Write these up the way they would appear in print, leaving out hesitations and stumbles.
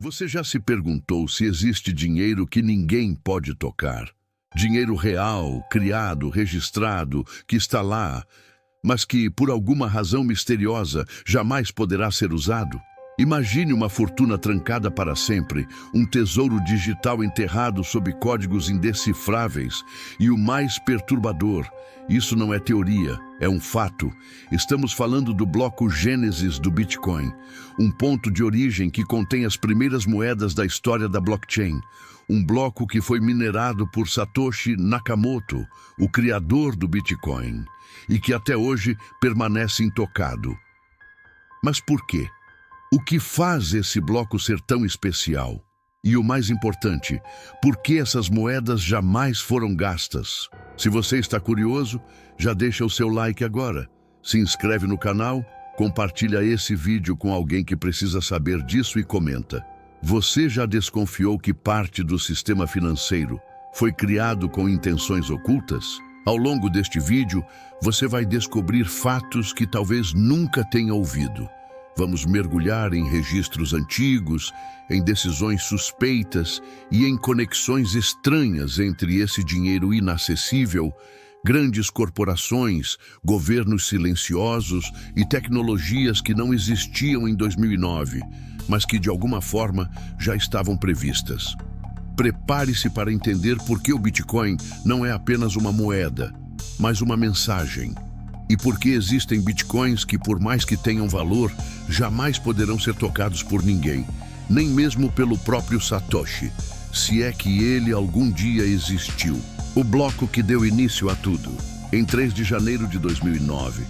Você já se perguntou se existe dinheiro que ninguém pode tocar? Dinheiro real, criado, registrado, que está lá, mas que, por alguma razão misteriosa, jamais poderá ser usado? Imagine uma fortuna trancada para sempre, um tesouro digital enterrado sob códigos indecifráveis. E o mais perturbador, isso não é teoria, é um fato. Estamos falando do bloco Gênesis do Bitcoin, um ponto de origem que contém as primeiras moedas da história da blockchain. Um bloco que foi minerado por Satoshi Nakamoto, o criador do Bitcoin, e que até hoje permanece intocado. Mas por quê? O que faz esse bloco ser tão especial? E o mais importante, por que essas moedas jamais foram gastas? Se você está curioso, já deixa o seu like agora. Se inscreve no canal, compartilha esse vídeo com alguém que precisa saber disso e comenta. Você já desconfiou que parte do sistema financeiro foi criado com intenções ocultas? Ao longo deste vídeo, você vai descobrir fatos que talvez nunca tenha ouvido. Vamos mergulhar em registros antigos, em decisões suspeitas e em conexões estranhas entre esse dinheiro inacessível, grandes corporações, governos silenciosos e tecnologias que não existiam em 2009, mas que de alguma forma já estavam previstas. Prepare-se para entender por que o Bitcoin não é apenas uma moeda, mas uma mensagem. E por que existem bitcoins que, por mais que tenham valor, jamais poderão ser tocados por ninguém, nem mesmo pelo próprio Satoshi, se é que ele algum dia existiu. O bloco que deu início a tudo. Em 3 de janeiro de 2009,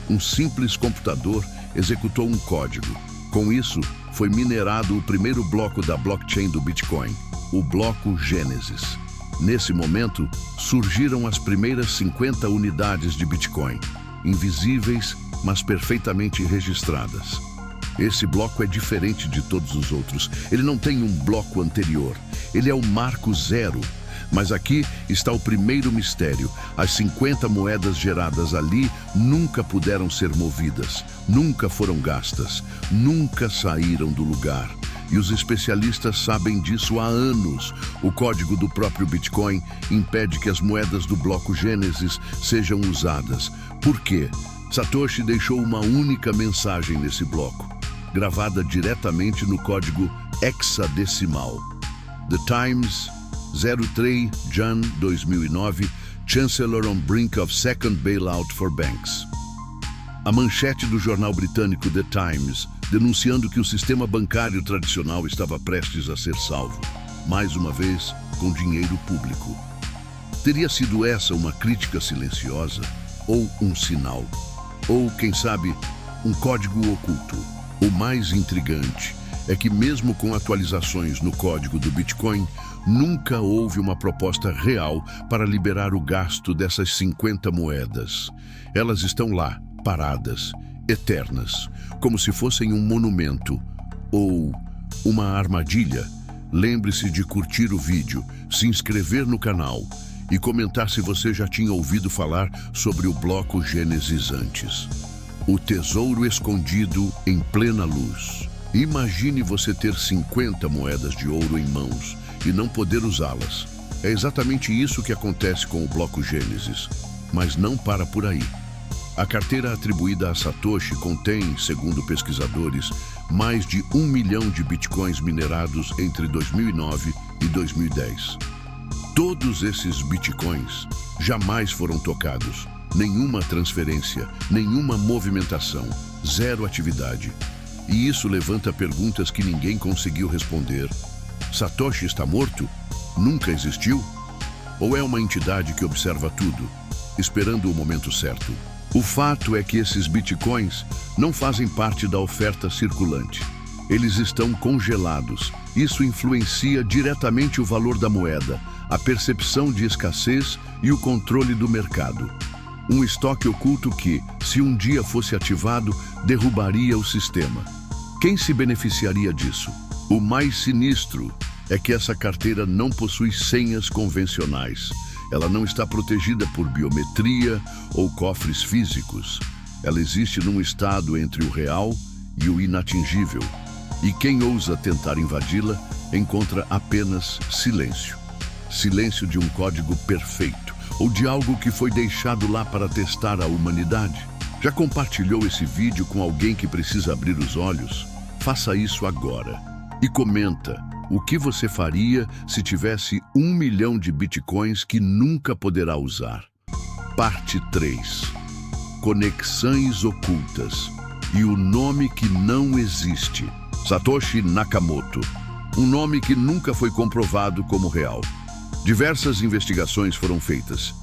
um simples computador executou um código. Com isso, foi minerado o primeiro bloco da blockchain do Bitcoin, o bloco Gênesis. Nesse momento, surgiram as primeiras 50 unidades de Bitcoin, invisíveis, mas perfeitamente registradas. Esse bloco é diferente de todos os outros. Ele não tem um bloco anterior. Ele é o marco zero. Mas aqui está o primeiro mistério. As 50 moedas geradas ali nunca puderam ser movidas, nunca foram gastas, nunca saíram do lugar. E os especialistas sabem disso há anos. O código do próprio Bitcoin impede que as moedas do bloco Gênesis sejam usadas. Por quê? Satoshi deixou uma única mensagem nesse bloco, gravada diretamente no código hexadecimal. The Times, 03 Jan 2009, Chancellor on brink of second bailout for banks. A manchete do jornal britânico The Times, denunciando que o sistema bancário tradicional estava prestes a ser salvo, mais uma vez com dinheiro público. Teria sido essa uma crítica silenciosa? Ou um sinal? Ou, quem sabe, um código oculto? O mais intrigante é que, mesmo com atualizações no código do Bitcoin, nunca houve uma proposta real para liberar o gasto dessas 50 moedas. Elas estão lá, paradas, eternas, como se fossem um monumento ou uma armadilha. Lembre-se de curtir o vídeo, se inscrever no canal e comentar se você já tinha ouvido falar sobre o bloco Gênesis antes. O tesouro escondido em plena luz. Imagine você ter 50 moedas de ouro em mãos e não poder usá-las. É exatamente isso que acontece com o bloco Gênesis, mas não para por aí. A carteira atribuída a Satoshi contém, segundo pesquisadores, mais de 1 milhão de bitcoins minerados entre 2009 e 2010. Todos esses bitcoins jamais foram tocados. Nenhuma transferência, nenhuma movimentação, zero atividade. E isso levanta perguntas que ninguém conseguiu responder. Satoshi está morto? Nunca existiu? Ou é uma entidade que observa tudo, esperando o momento certo? O fato é que esses bitcoins não fazem parte da oferta circulante. Eles estão congelados. Isso influencia diretamente o valor da moeda, a percepção de escassez e o controle do mercado. Um estoque oculto que, se um dia fosse ativado, derrubaria o sistema. Quem se beneficiaria disso? O mais sinistro é que essa carteira não possui senhas convencionais. Ela não está protegida por biometria ou cofres físicos. Ela existe num estado entre o real e o inatingível. E quem ousa tentar invadi-la encontra apenas silêncio. Silêncio de um código perfeito, ou de algo que foi deixado lá para testar a humanidade. Já compartilhou esse vídeo com alguém que precisa abrir os olhos? Faça isso agora. E comenta o que você faria se tivesse 1 milhão de bitcoins que nunca poderá usar. Parte 3. Conexões ocultas e o nome que não existe. Satoshi Nakamoto. Um nome que nunca foi comprovado como real. Diversas investigações foram feitas.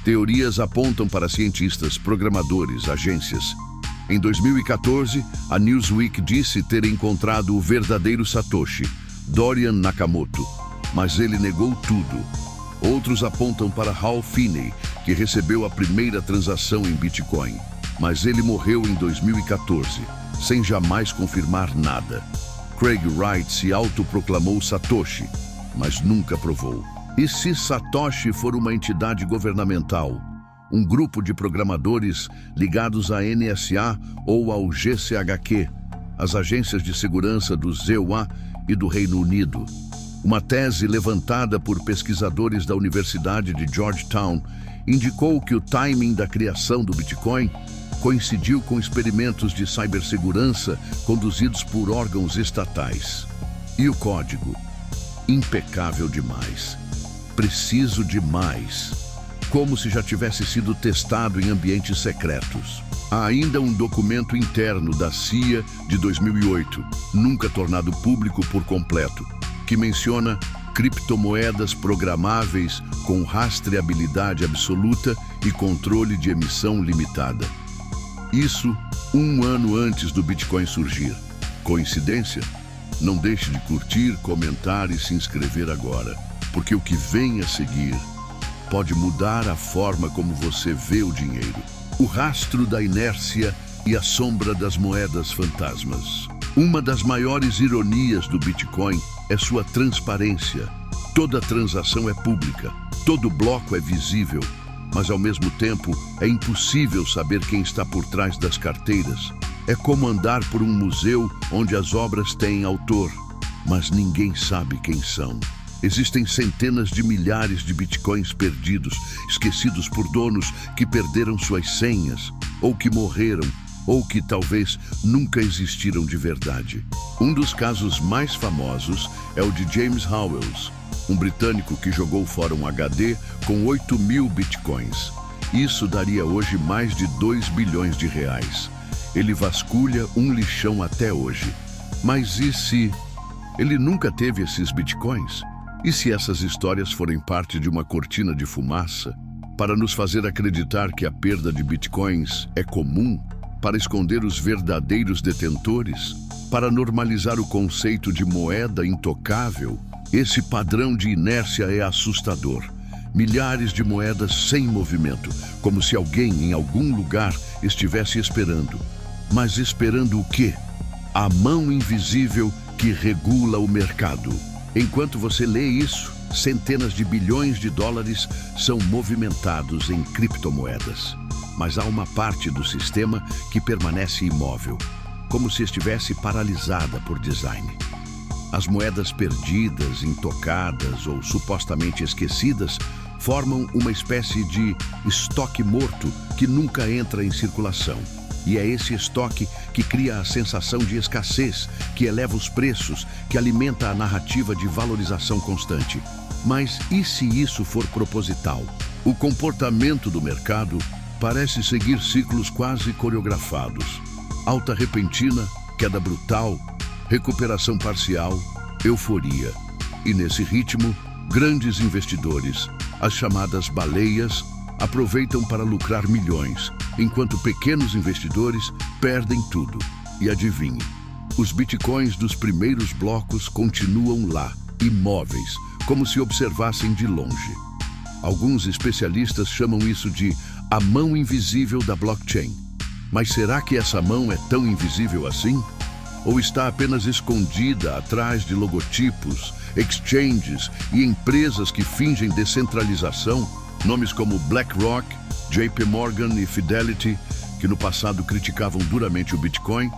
Teorias apontam para cientistas, programadores, agências. Em 2014, a Newsweek disse ter encontrado o verdadeiro Satoshi, Dorian Nakamoto, mas ele negou tudo. Outros apontam para Hal Finney, que recebeu a primeira transação em Bitcoin, mas ele morreu em 2014, sem jamais confirmar nada. Craig Wright se autoproclamou Satoshi, mas nunca provou. E se Satoshi for uma entidade governamental, um grupo de programadores ligados à NSA ou ao GCHQ, as agências de segurança do ZEUA e do Reino Unido? Uma tese levantada por pesquisadores da Universidade de Georgetown indicou que o timing da criação do Bitcoin coincidiu com experimentos de cibersegurança conduzidos por órgãos estatais. E o código? Impecável demais. Preciso demais. Como se já tivesse sido testado em ambientes secretos. Há ainda um documento interno da CIA de 2008, nunca tornado público por completo, que menciona criptomoedas programáveis com rastreabilidade absoluta e controle de emissão limitada. Isso 1 ano antes do Bitcoin surgir. Coincidência? Não deixe de curtir, comentar e se inscrever agora, porque o que vem a seguir pode mudar a forma como você vê o dinheiro. O rastro da inércia e a sombra das moedas fantasmas. Uma das maiores ironias do Bitcoin é sua transparência. Toda transação é pública, todo bloco é visível, mas ao mesmo tempo é impossível saber quem está por trás das carteiras. É como andar por um museu onde as obras têm autor, mas ninguém sabe quem são. Existem centenas de milhares de bitcoins perdidos, esquecidos por donos que perderam suas senhas, ou que morreram, ou que talvez nunca existiram de verdade. Um dos casos mais famosos é o de James Howells, um britânico que jogou fora um HD com 8.000 bitcoins. Isso daria hoje mais de 2 bilhões de reais. Ele vasculha um lixão até hoje. Mas e se ele nunca teve esses bitcoins? E se essas histórias forem parte de uma cortina de fumaça para nos fazer acreditar que a perda de bitcoins é comum, para esconder os verdadeiros detentores, para normalizar o conceito de moeda intocável? Esse padrão de inércia é assustador. Milhares de moedas sem movimento, como se alguém em algum lugar estivesse esperando. Mas esperando o quê? A mão invisível que regula o mercado. Enquanto você lê isso, centenas de bilhões de dólares são movimentados em criptomoedas. Mas há uma parte do sistema que permanece imóvel, como se estivesse paralisada por design. As moedas perdidas, intocadas ou supostamente esquecidas formam uma espécie de estoque morto que nunca entra em circulação. E é esse estoque que cria a sensação de escassez, que eleva os preços, que alimenta a narrativa de valorização constante. Mas e se isso for proposital? O comportamento do mercado parece seguir ciclos quase coreografados. Alta repentina, queda brutal, recuperação parcial, euforia. E nesse ritmo, grandes investidores, as chamadas baleias, aproveitam para lucrar milhões, enquanto pequenos investidores perdem tudo. E adivinhe, os bitcoins dos primeiros blocos continuam lá, imóveis, como se observassem de longe. Alguns especialistas chamam isso de a mão invisível da blockchain. Mas será que essa mão é tão invisível assim? Ou está apenas escondida atrás de logotipos, exchanges e empresas que fingem descentralização? Nomes como BlackRock, JP Morgan e Fidelity, que no passado criticavam duramente o Bitcoin,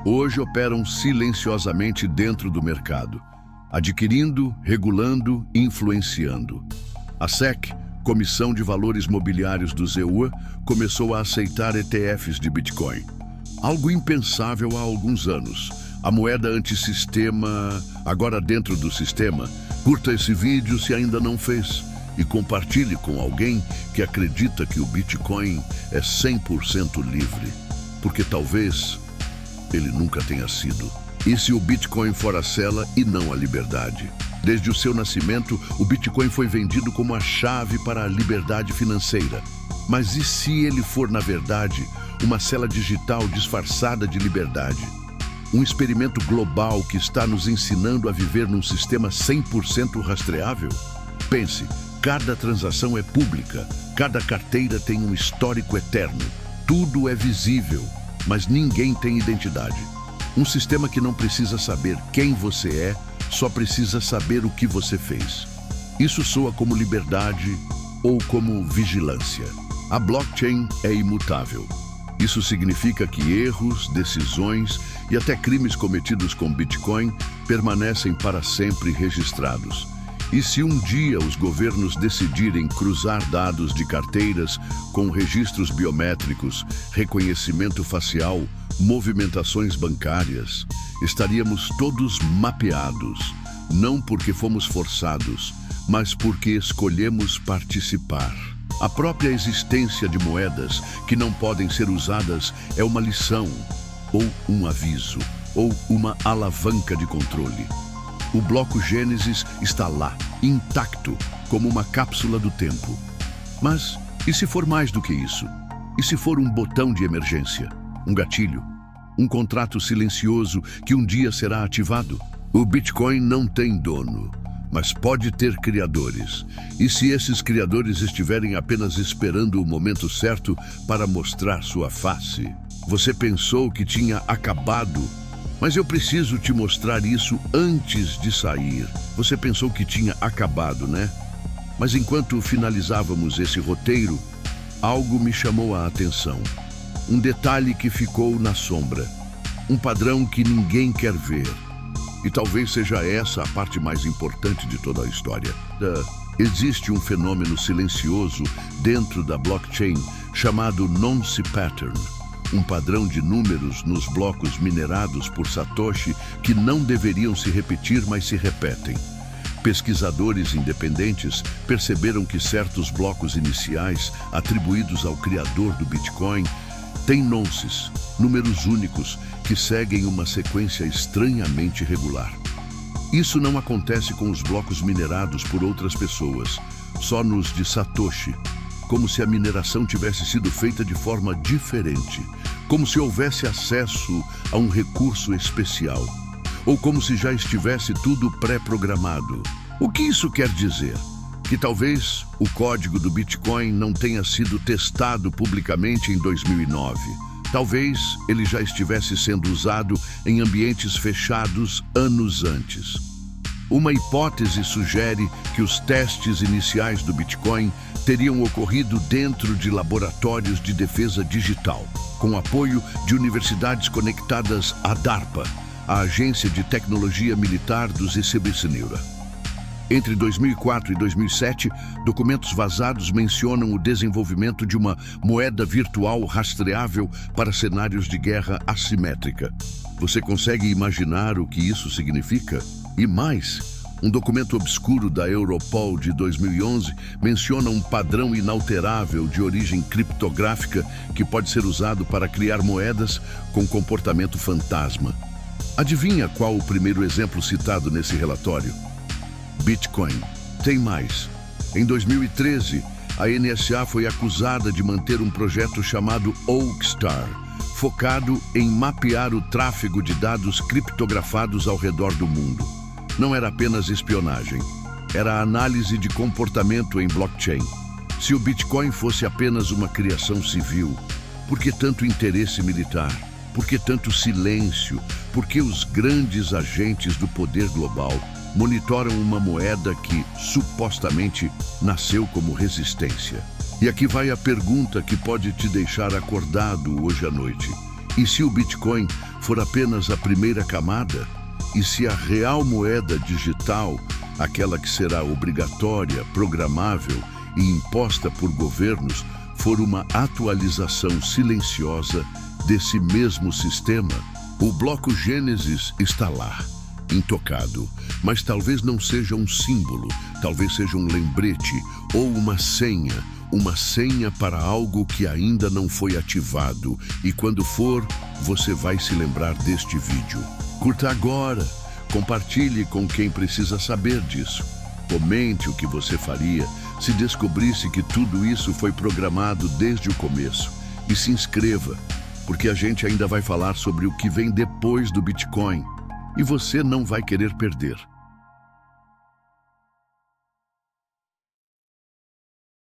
hoje operam silenciosamente dentro do mercado, adquirindo, regulando e influenciando. A SEC, Comissão de Valores Mobiliários do ZEUA, começou a aceitar ETFs de Bitcoin. Algo impensável há alguns anos. A moeda antissistema, agora dentro do sistema. Curta esse vídeo se ainda não fez e compartilhe com alguém que acredita que o Bitcoin é 100% livre, porque talvez ele nunca tenha sido. E se o Bitcoin for a cela e não a liberdade? Desde o seu nascimento, o Bitcoin foi vendido como a chave para a liberdade financeira. Mas e se ele for, na verdade, uma cela digital disfarçada de liberdade? Um experimento global que está nos ensinando a viver num sistema 100% rastreável? Pense, cada transação é pública, cada carteira tem um histórico eterno. Tudo é visível, mas ninguém tem identidade. Um sistema que não precisa saber quem você é, só precisa saber o que você fez. Isso soa como liberdade ou como vigilância. A blockchain é imutável. Isso significa que erros, decisões e até crimes cometidos com Bitcoin permanecem para sempre registrados. E se um dia os governos decidirem cruzar dados de carteiras com registros biométricos, reconhecimento facial, movimentações bancárias, estaríamos todos mapeados, não porque fomos forçados, mas porque escolhemos participar. A própria existência de moedas que não podem ser usadas é uma lição, ou um aviso, ou uma alavanca de controle. O bloco Gênesis está lá, intacto, como uma cápsula do tempo. Mas e se for mais do que isso? E se for um botão de emergência? Um gatilho? Um contrato silencioso que um dia será ativado? O Bitcoin não tem dono, mas pode ter criadores. E se esses criadores estiverem apenas esperando o momento certo para mostrar sua face? Você pensou que tinha acabado, mas eu preciso te mostrar isso antes de sair. Você pensou que tinha acabado, né? Mas enquanto finalizávamos esse roteiro, algo me chamou a atenção. Um detalhe que ficou na sombra. Um padrão que ninguém quer ver. E talvez seja essa a parte mais importante de toda a história. Existe um fenômeno silencioso dentro da blockchain chamado Nonce Pattern. Um padrão de números nos blocos minerados por Satoshi que não deveriam se repetir, mas se repetem. Pesquisadores independentes perceberam que certos blocos iniciais atribuídos ao criador do Bitcoin têm nonces, números únicos, que seguem uma sequência estranhamente regular. Isso não acontece com os blocos minerados por outras pessoas, só nos de Satoshi, como se a mineração tivesse sido feita de forma diferente, como se houvesse acesso a um recurso especial, ou como se já estivesse tudo pré-programado. O que isso quer dizer? Que talvez o código do Bitcoin não tenha sido testado publicamente em 2009. Talvez ele já estivesse sendo usado em ambientes fechados anos antes. Uma hipótese sugere que os testes iniciais do Bitcoin teriam ocorrido dentro de laboratórios de defesa digital, com apoio de universidades conectadas à DARPA, a Agência de Tecnologia Militar dos Estados Unidos. Entre 2004 e 2007, documentos vazados mencionam o desenvolvimento de uma moeda virtual rastreável para cenários de guerra assimétrica. Você consegue imaginar o que isso significa? E mais, um documento obscuro da Europol de 2011 menciona um padrão inalterável de origem criptográfica que pode ser usado para criar moedas com comportamento fantasma. Adivinha qual o primeiro exemplo citado nesse relatório? Bitcoin. Tem mais. Em 2013, a NSA foi acusada de manter um projeto chamado Oakstar, focado em mapear o tráfego de dados criptografados ao redor do mundo. Não era apenas espionagem, era análise de comportamento em blockchain. Se o Bitcoin fosse apenas uma criação civil, por que tanto interesse militar? Por que tanto silêncio? Por que os grandes agentes do poder global monitoram uma moeda que, supostamente, nasceu como resistência? E aqui vai a pergunta que pode te deixar acordado hoje à noite. E se o Bitcoin for apenas a primeira camada, e se a real moeda digital, aquela que será obrigatória, programável e imposta por governos, for uma atualização silenciosa desse mesmo sistema, o bloco Gênesis está lá, intocado, mas talvez não seja um símbolo, talvez seja um lembrete ou uma senha para algo que ainda não foi ativado, e quando for, você vai se lembrar deste vídeo. Curta agora, compartilhe com quem precisa saber disso. Comente o que você faria se descobrisse que tudo isso foi programado desde o começo. E se inscreva, porque a gente ainda vai falar sobre o que vem depois do Bitcoin. E você não vai querer perder.